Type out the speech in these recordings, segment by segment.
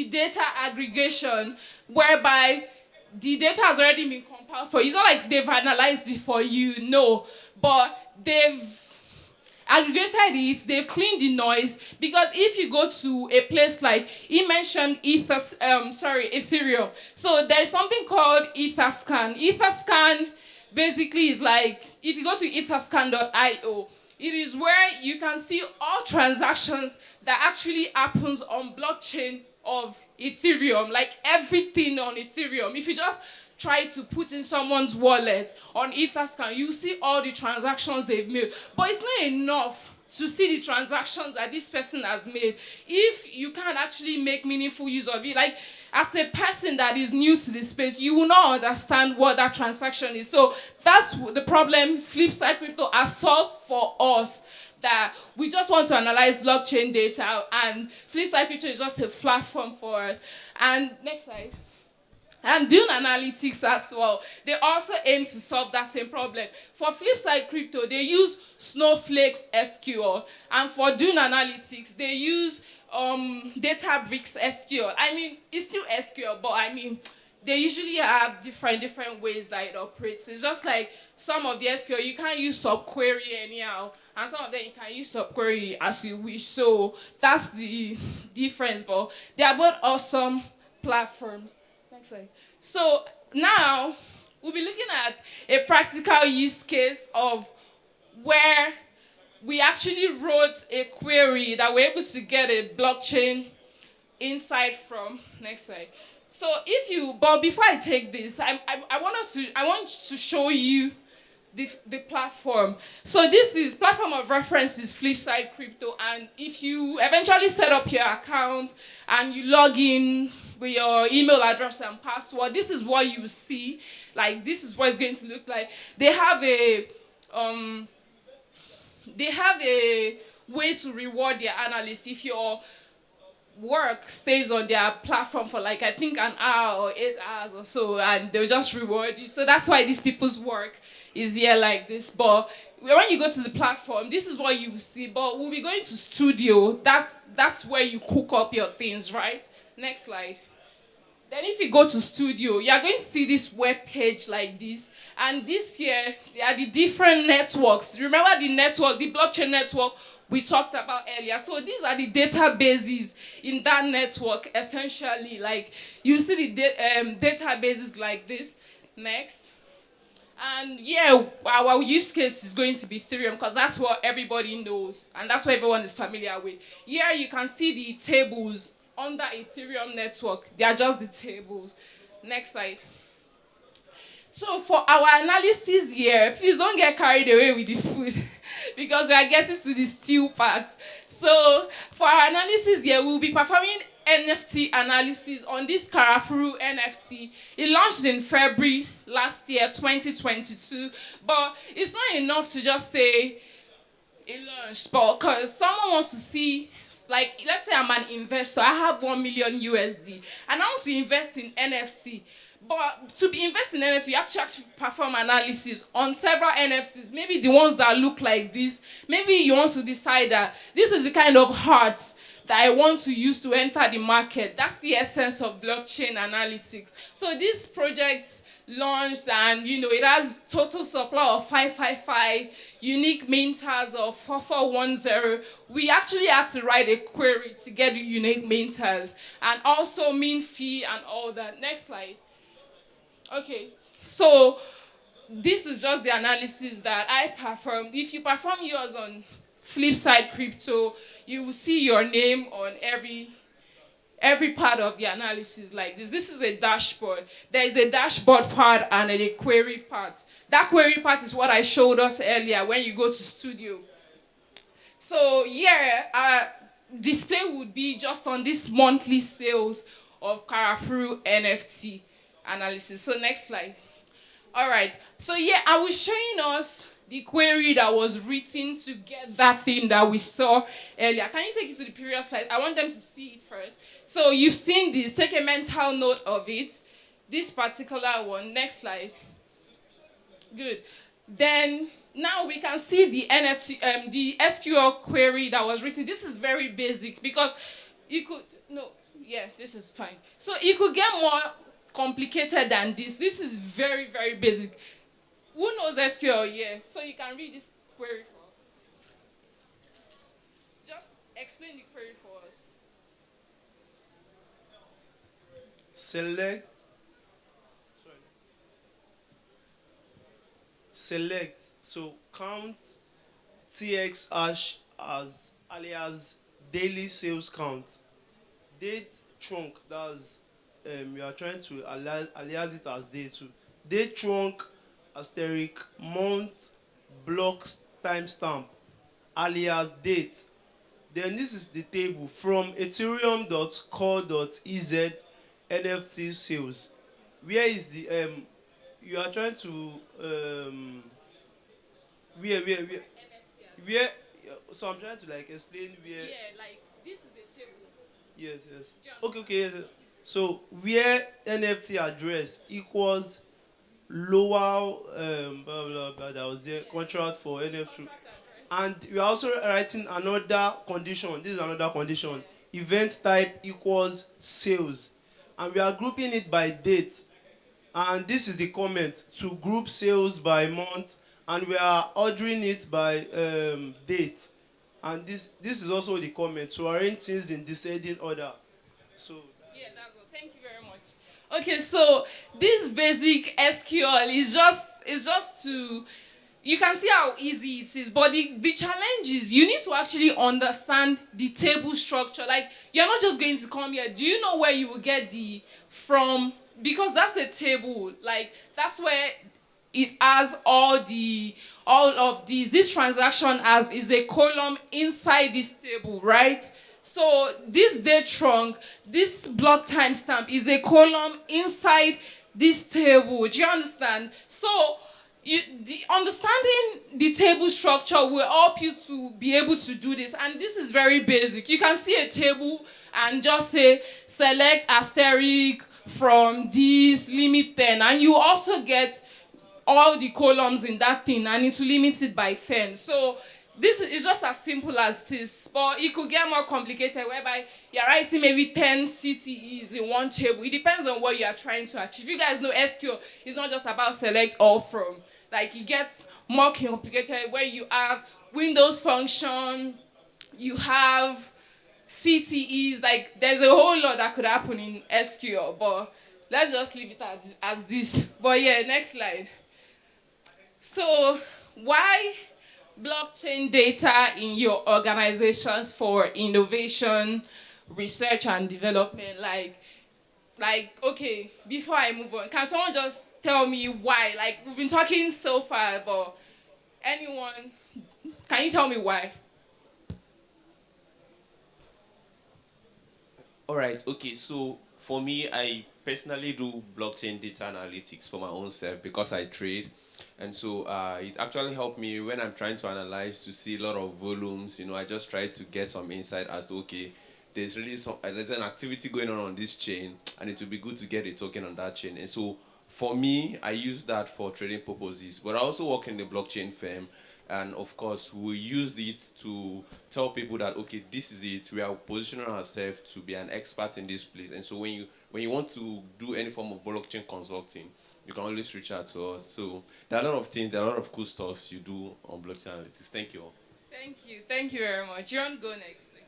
data aggregation, whereby the data has already been compiled for you. It's not like they've analyzed it for you, no. But they've aggregated it, they've cleaned the noise, because if you go to a place like, he mentioned Ethereum. So there's something called Etherscan. Etherscan basically is like, if you go to etherscan.io, it is where you can see all transactions that actually happens on blockchain of Ethereum, like everything on Ethereum. If you just try to put in someone's wallet on Etherscan, you see all the transactions they've made. But it's not enough to see the transactions that this person has made if you can't actually make meaningful use of it. Like, as a person that is new to this space, you will not understand what that transaction is. So that's the problem Flipside Crypto has solved for us, that we just want to analyze blockchain data, and Flipside Crypto is just a platform for us. And next slide. And Dune Analytics as well, they also aim to solve that same problem. For Flipside Crypto, they use Snowflake's SQL. And for Dune Analytics, they use Databricks SQL. I mean, it's still SQL, but I mean, they usually have different ways that it operates. It's just like some of the SQL, you can't use subquery anyhow. And some of them, you can use subquery as you wish. So that's the difference. But they are both awesome platforms. So now we'll be looking at a practical use case of where we actually wrote a query that we're able to get a blockchain insight from. Next slide. So but before I take this, I want to show you the platform. So this is platform of reference is Flipside Crypto, and if you eventually set up your account and you log in with your email address and password, this is what you see. Like, this is what it's going to look like. They have a way to reward their analysts if your work stays on their platform for like, I think, an hour or 8 hours or so, and they'll just reward you. So that's why these people's work is here like this. But when you go to the platform, this is what you will see. But we'll be going to studio. That's where you cook up your things, right? Next slide. Then if you go to studio, you are going to see this web page like this. And this here, there are the different networks. Remember the network, the blockchain network we talked about earlier. So these are the databases in that network, essentially. Like, you see the databases like this. Next. And yeah, our use case is going to be Ethereum, because that's what everybody knows. And that's what everyone is familiar with. Here you can see the tables under Ethereum network. They are just the tables. Next slide. So for our analysis here, please don't get carried away with the food because we are getting to the stew part. So for our analysis here, we'll be performing NFT analysis on this Karafuru NFT. It launched in February last year, 2022. But it's not enough to just say it launched, because someone wants to see, like, let's say I'm an investor, I have 1 million USD, and I want to invest in NFC. But to be invest in NFT, you have to perform analysis on several NFTs, maybe the ones that look like this. Maybe you want to decide that this is the kind of heart that I want to use to enter the market. That's the essence of blockchain analytics. So this project launched, and it has total supply of 555, unique minters of 4410. We actually had to write a query to get the unique minters, and also mint fee and all that. Next slide. Okay, so this is just the analysis that I performed. If you perform yours on Flipside Crypto, you will see your name on every part of the analysis like this. This is a dashboard. There is a dashboard part and a query part. That query part is what I showed us earlier when you go to studio. So yeah, display would be just on this monthly sales of Karafuru NFT analysis. So next slide. All right. So yeah, I was showing us the query that was written to get that thing that we saw earlier. Can you take it to the previous slide? I want them to see it first. So you've seen this. Take a mental note of it. This particular one. Next slide. Good. Then now we can see the the SQL query that was written. This is very basic because Yeah, this is fine. So it could get more complicated than this. This is very, very basic. Who knows SQL? Yeah. So you can read this query for us. Just explain the query for us. Select, select. So count TX hash as alias daily sales count. Date trunk, that's you are trying to alias it as day too. Date trunk asterisk month blocks timestamp alias date. Then this is the table from ethereum.core.ez NFT sales. Where is the you are trying to where where so I'm trying to like explain where. Yeah, like this is a table. Yes, yes. Do you Okay, understand? okay, yes, yes. So where NFT address equals lower blah blah blah that was there Yeah. contract for NFT. Contract address. And we are also writing another condition. This is another condition. Yeah. Event type equals sales. And we are grouping it by date. And this is the comment to group sales by month. And we are ordering it by date. And this is also the comment to arrange things in descending order. So Yeah, that's all. Thank you very much. Okay, so this basic SQL is just to you can see how easy it is, but the challenge is you need to actually understand the table structure. Like you're not just going to come here. Do you know where you will get the from? Because that's a table. Like that's where it has all of these. This transaction as is a column inside this table, right? So this date trunk, this block timestamp is a column inside this table. Do you understand? So understanding the table structure will help you to be able to do this, and this is very basic. You can see a table and just say select asterisk from this limit 10, and you also get all the columns in that thing, and it will limit it by 10. So this is just as simple as this, but it could get more complicated whereby you're writing maybe 10 CTEs in one table. It depends on what you are trying to achieve. You guys know SQL is not just about select all from. Like it gets more complicated where you have Windows function, you have CTEs, like there's a whole lot that could happen in SQL, but let's just leave it as this. But yeah, next slide. So, why blockchain data in your organizations for innovation, research, and development? Okay, before I move on, can someone just tell me why? Like, we've been talking so far, but anyone, can you tell me why? All right. Okay. So for me, I personally do blockchain data analytics for my own self because I trade, and so it actually helped me when I'm trying to analyze to see a lot of volumes. I just try to get some insight as to okay, there's an activity going on this chain, and it would be good to get a token on that chain. And so for me, I use that for trading purposes. But I also work in the blockchain firm, and of course, we use it to tell people that okay, this is it. We are positioning ourselves to be an expert in this place. And so when you want to do any form of blockchain consulting, you can always reach out to us. So there are a lot of things, there are a lot of cool stuff you do on blockchain analytics. Thank you all. Thank you very much. You want to go next? Okay.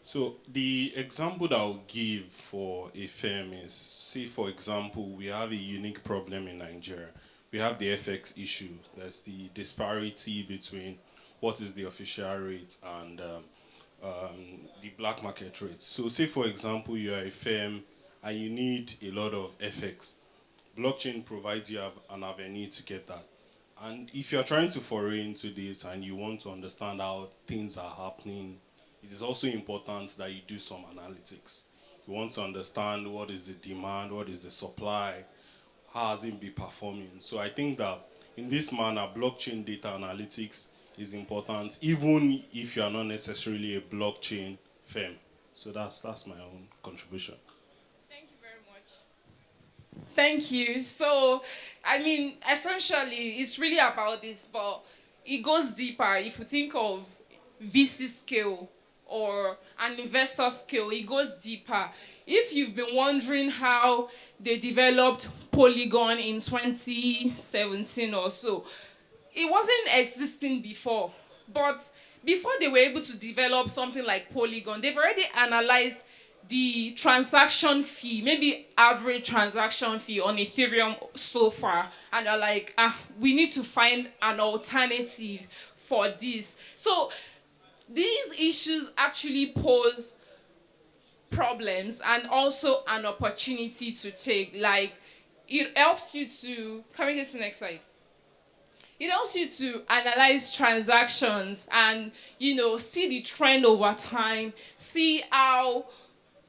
So the example that I'll give for a firm is, say for example, we have a unique problem in Nigeria. We have the FX issue. There's the disparity between what is the official rate and the black market rate. So say for example, you are a firm and you need a lot of FX. Blockchain provides you an avenue to get that. And if you're trying to foray into this and you want to understand how things are happening, it is also important that you do some analytics. You want to understand what is the demand, what is the supply, how has it been performing. So I think that in this manner, blockchain data analytics is important, even if you are not necessarily a blockchain firm. So that's my own contribution. Thank you very much. Thank you. So, I mean, essentially, it's really about this, but it goes deeper. If you think of VC scale, or an investor scale. It goes deeper. If you've been wondering how they developed Polygon in 2017 or so, it wasn't existing before. But before they were able to develop something like Polygon, they've already analyzed the transaction fee, maybe average transaction fee on Ethereum so far, and they're like, we need to find an alternative for this. So these issues actually pose problems and also an opportunity to take. Like, it helps you to, can we get to the next slide? It helps you to analyze transactions and, see the trend over time, see how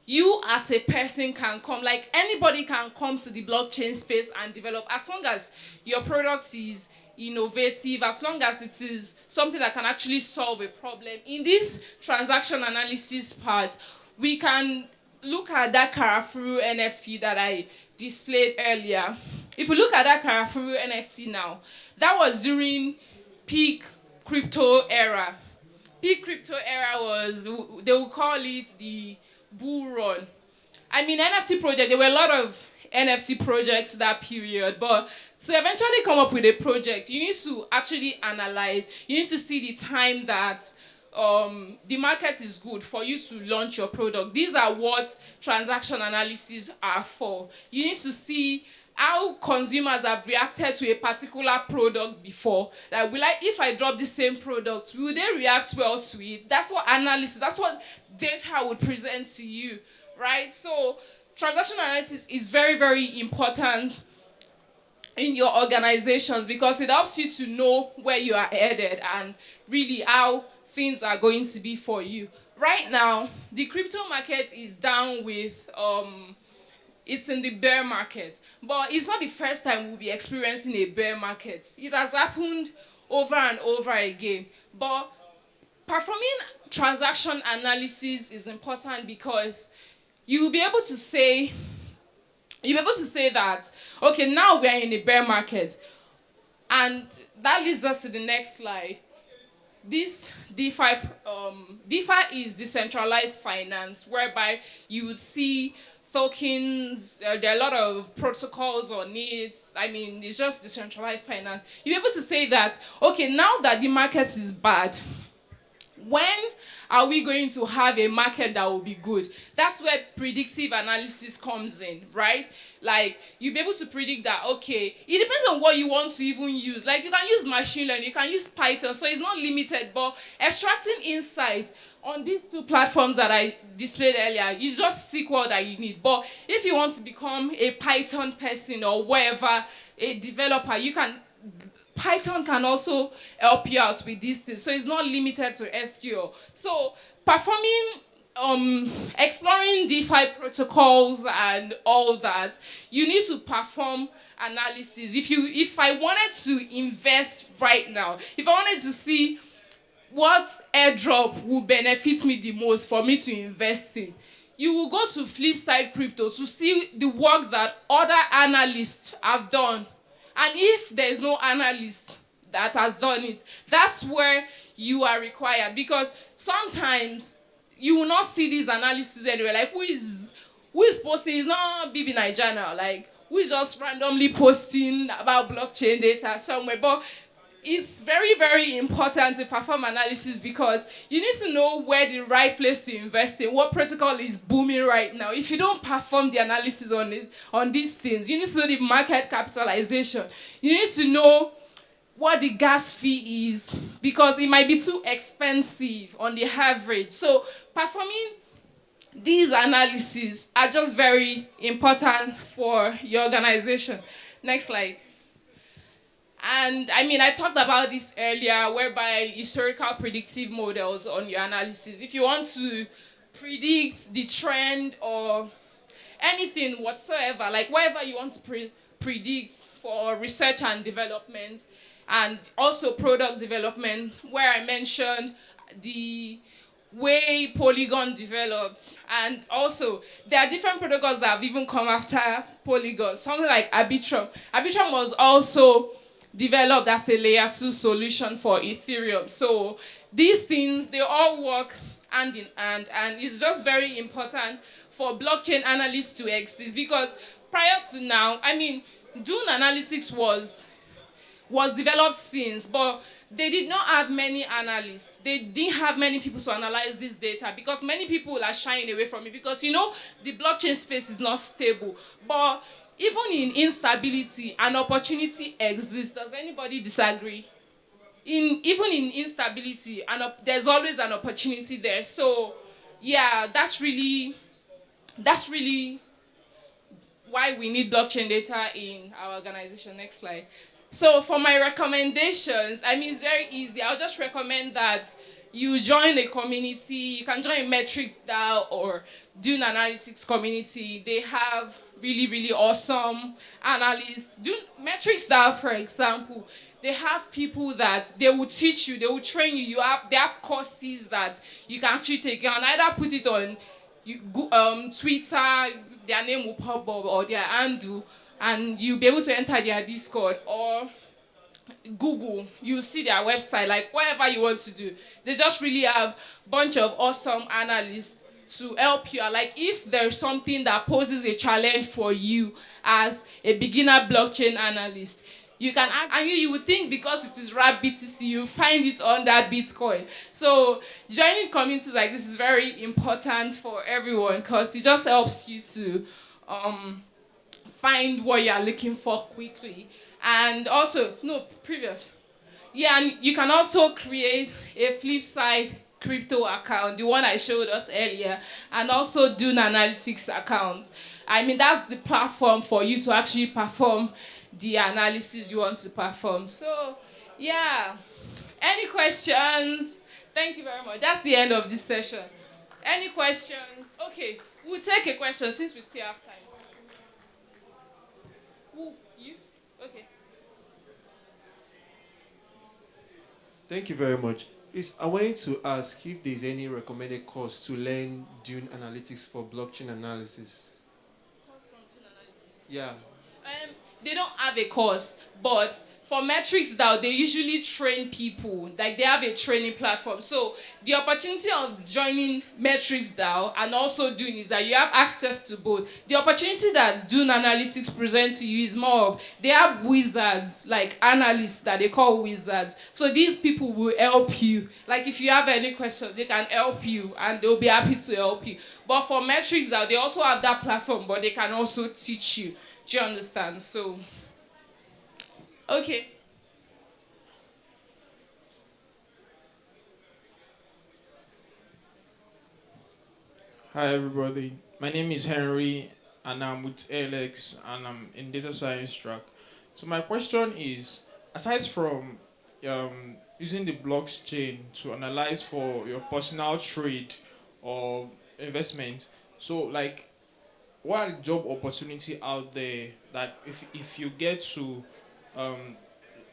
you as a person can come, like anybody can come to the blockchain space and develop, as long as your product is innovative, as long as it is something that can actually solve a problem. In this transaction analysis part, we can look at that Karafuru NFT that I displayed earlier. If we look at that Karafuru NFT now, that was during peak crypto era. Peak crypto era was, they would call it the bull run. I mean, NFT project, there were a lot of NFT projects that period, but to eventually come up with a project, you need to actually analyze, you need to see the time that the market is good for you to launch your product. These are what transaction analysis are for. You need to see how consumers have reacted to a particular product before. Like, if I drop the same product, will they react well to it? That's what analysis, that's what data would present to you, right? So transaction analysis is very, very important in your organizations because it helps you to know where you are headed and really how things are going to be for you. Right now, the crypto market is down with it's in the bear market. But it's not the first time we'll be experiencing a bear market. It has happened over and over again. But performing transaction analysis is important because you'll be able to say that, okay, now we are in a bear market. And that leads us to the next slide. This DeFi is decentralized finance, whereby you would see tokens, there are a lot of protocols on it. I mean, it's just decentralized finance. You're able to say that, okay, now that the market is bad, when are we going to have a market that will be good? That's where predictive analysis comes in, right? Like, you'll be able to predict that, okay, it depends on what you want to even use. Like, you can use machine learning, you can use Python, so it's not limited, but extracting insight on these two platforms that I displayed earlier, you just SQL that you need. But if you want to become a Python person or whatever, a developer, Python can also help you out with these things. So it's not limited to SQL. So exploring DeFi protocols and all that, you need to perform analysis. If I wanted to invest right now, if I wanted to see what airdrop will benefit me the most for me to invest in, you will go to Flipside Crypto to see the work that other analysts have done. And if there's no analyst that has done it, that's where you are required. Because sometimes you will not see these analyses anywhere. Like, who is posting? It's not BB Nigeria. Like, who is just randomly posting about blockchain data somewhere. But it's very, very important to perform analysis because you need to know where the right place to invest in, what protocol is booming right now. If you don't perform the analysis on these things, you need to know the market capitalization. You need to know what the gas fee is because it might be too expensive on the average. So performing these analyses are just very important for your organization. Next slide. And I mean, I talked about this earlier, whereby historical predictive models on your analysis. If you want to predict the trend or anything whatsoever, like whatever you want to predict for research and development, and also product development, where I mentioned the way Polygon developed, and also there are different protocols that have even come after Polygon. Something like Arbitrum. Arbitrum was also developed as a layer 2 solution for Ethereum. So these things, they all work hand in hand, and it's just very important for blockchain analysts to exist because prior to now, I mean, Dune Analytics was developed since, but they did not have many analysts. They didn't have many people to analyze this data because many people are shying away from it because the blockchain space is not stable. But even in instability, an opportunity exists. Does anybody disagree? Even in instability, there's always an opportunity there. So yeah, that's really why we need blockchain data in our organization. Next slide. So for my recommendations, I mean, it's very easy. I'll just recommend that you join a community. You can join Metrics DAO or Dune Analytics community. They have really, really awesome analysts. Metrics DAO, for example, they have people that they will teach you, they will train you. They have courses that you can actually take. You can either put it on Twitter, their name will pop up, or their handle, and you'll be able to enter their Discord, or Google, you see their website, like whatever you want to do. They just really have a bunch of awesome analysts to help you. Like if there's something that poses a challenge for you as a beginner blockchain analyst, you can ask, and you would think because it is RAP BTC, you find it under Bitcoin. So joining communities like this is very important for everyone because it just helps you to find what you are looking for quickly. And also, no, previous. Yeah, and you can also create a Flipside crypto account, the one I showed us earlier, and also do an analytics account. I mean, that's the platform for you to actually perform the analysis you want to perform. So, yeah. Any questions? Thank you very much. That's the end of this session. Any questions? Okay, we'll take a question since we still have time. Who? You? Okay. Thank you very much. Please, I wanted to ask if there's any recommended course to learn Dune Analytics for blockchain analysis. Course from Dune Analytics? Yeah. They don't have a course, but for Metrics DAO, they usually train people. Like they have a training platform. So the opportunity of joining Metrics DAO and also doing is that you have access to both. The opportunity that Dune Analytics presents to you is more of, they have wizards, like analysts that they call wizards. So these people will help you. Like if you have any questions, they can help you and they'll be happy to help you. But for Metrics DAO, they also have that platform, but they can also teach you. Do you understand? So, okay. Hi everybody, my name is Henry and I'm with Alex and I'm in data science track. So my question is, aside from using the blockchain to analyze for your personal trade or investment, so like what are the job opportunity out there that if you get to learn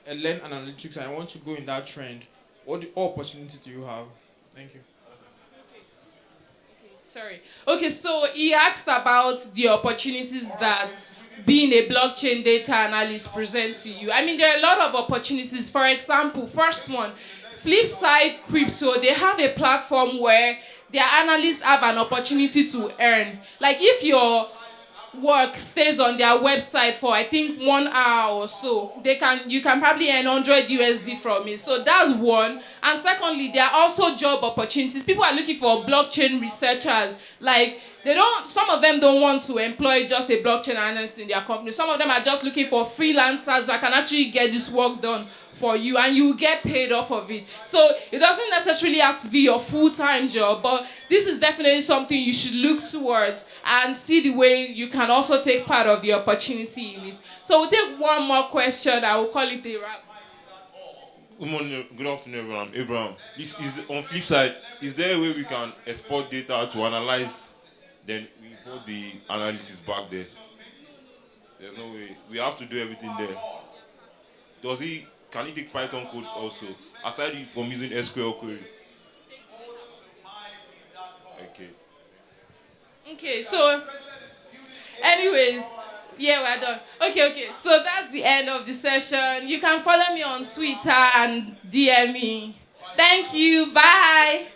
analytics and I want to go in that trend, what opportunity do you have? Thank you. Sorry. Okay, so he asked about the opportunities that being a blockchain data analyst presents to you. I mean, there are a lot of opportunities. For example, first one, Flipside Crypto, they have a platform where their analysts have an opportunity to earn. Like if your work stays on their website for I think 1 hour or so, you can probably earn 100 USD from it. So that's one. And secondly, there are also job opportunities. People are looking for blockchain researchers. Like some of them don't want to employ just a blockchain analyst in their company. Some of them are just looking for freelancers that can actually get this work done for you and you get paid off of it. So it doesn't necessarily have to be your full-time job, but this is definitely something you should look towards and see the way you can also take part of the opportunity in it. So we'll take one more question. I will call it a wrap. Good morning, good afternoon, everyone. I'm Abraham. This is on Flipside. Is there a way we can export data to analyze, then we import the analysis back there? There's no way. We have to do everything there. Can he take Python codes also, aside from using SQL query? Okay. Okay, so anyways, yeah, we're done. Okay, so that's the end of the session. You can follow me on Twitter and DM me. Thank you, bye.